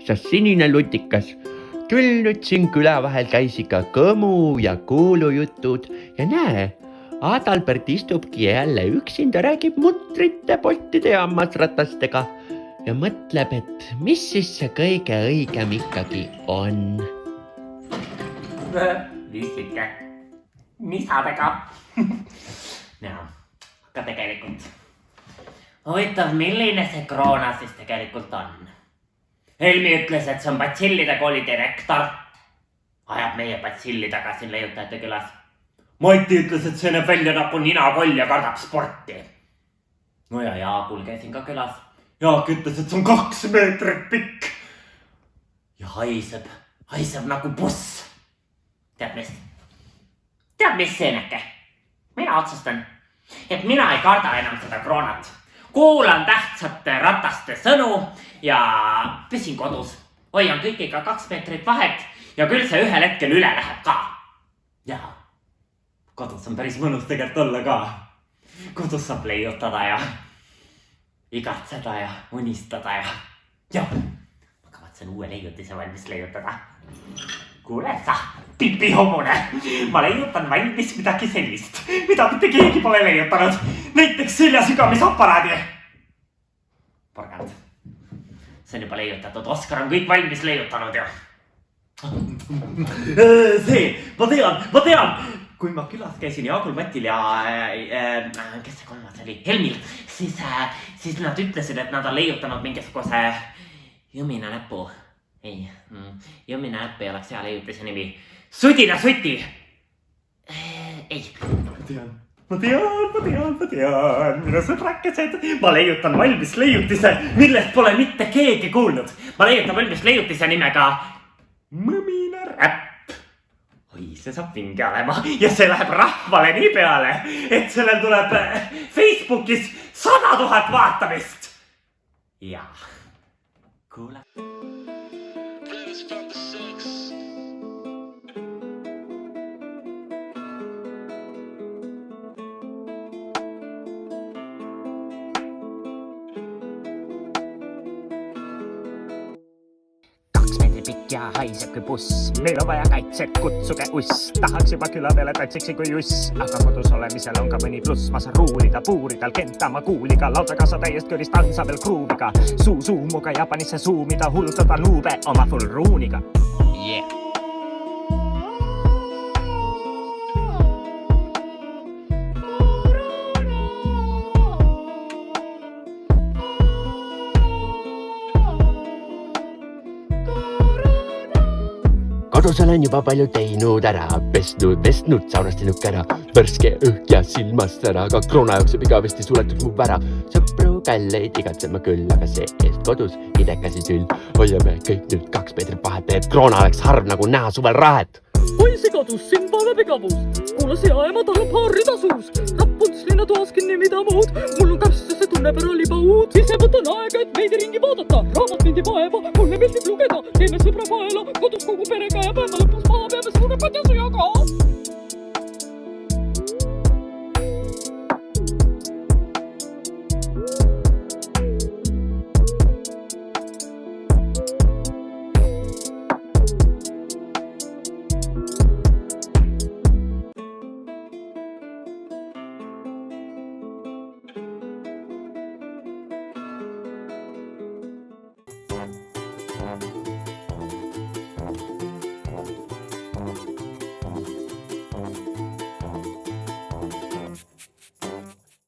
sa sinine lutikas. Küll nüüd siin küla vahel käis ikka kõmu ja kuulujutud ja näe, Adalbert istubki jälle üksinda, räägib mutrite, pottide ja hammasratastega ja mõtleb, et mis siis see kõige õigem ikkagi on. Lissike, nisadega. Aga tegelikult huvitav, milline see kroona siis tegelikult on? Helmi ütles, et see on Batsillide kooli direktor. Ajab meie Batsillidega siin leiutajate külas. Mati ütles, et see näeb välja nagu ninakoll ja kardab sporti. No ja Jaagul käisin ka külas. Jaak ütles, et see on 2 meetrit pikk. Ja haiseb nagu buss. Tead mis seeneke? Mina otsustan, et mina ei karda enam seda kroonat. Kuulan tähtsate rataste sõnu ja püsin kodus. Hoian kõigiga 2 meetrit vahet ja küll see ühel hetkel üle läheb ka. Ja kodus on päris mõnus tegelikult olla ka. Kodus saab leiutada ja igatseda ja unistada ja ma kavatsen uue leiutise valmis leiutada. Kuule sa, pipihomune, ma leiutan valmis midagi sellist, mida mitte keegi pole leiutanud. Näiteks seljasügamisaparaadi. Porgand, see on juba leiutatud, Oskar on kõik valmis leiutanud ju. Ma tean, kui ma külas käisin Jaagul, Matil ja kes see kolmas oli? Helmil, siis nad ütlesid, et nad on leiutanud mingisuguse jõmina näpu. Ei, jõmina näpp ei oleks hea leiutise nimi. Sudina suti! Ei, ma tean, minu sõbrakesed. Ma leiutan valmis leiutise, millest pole mitte keegi kuulnud. Ma leiutan valmis leiutise nimega Mõmine räpp. Oi, see saab vinge olema ja see läheb rahvale nii peale, et sellel tuleb Facebookis 100 000 vaatamist. Ja, kuule. Pikk ja haiseb kui buss, meil on vaja kaitset, kutsuge uss. Tahaks juba küla peale tatsiksi kui juss, aga kodus olemisel on ka mõni pluss. Ma saan ruulida, puuridal, kentama kuuliga, lauda kasa täiest körist ansabel kruuviga. Suumuga Jaapanisse suumida, hullutada nuube oma full ruuniga. Yeah. Kodus olen juba palju teinud ära, vestnud, saunast teinud kära. Värske õhk ja silmast ära, aga kroona jookseb igavesti suletud mu vära. Sõpru kalleid igatsema küll, aga see eest kodus idekasi tüll. Hoiame kõik nüüd 2 meetrit vahet, et kroona oleks harv nagu näha suvel rahet. Oi sigadus, sind paneb igavus. Kuula sea ja ma tahan paarida suus. Rapuntslinna toas kinni mida muud. Mul on kärss ja see tunneb ära liba uud. Ise võtan aega, et veidi ringi vaadata. Raamat mind ei vaeva, mulle meeldib lugeda. Teeme sõbra vaela, kodus kogu perega ja päeva lõpus maha peame suure padjasujaga.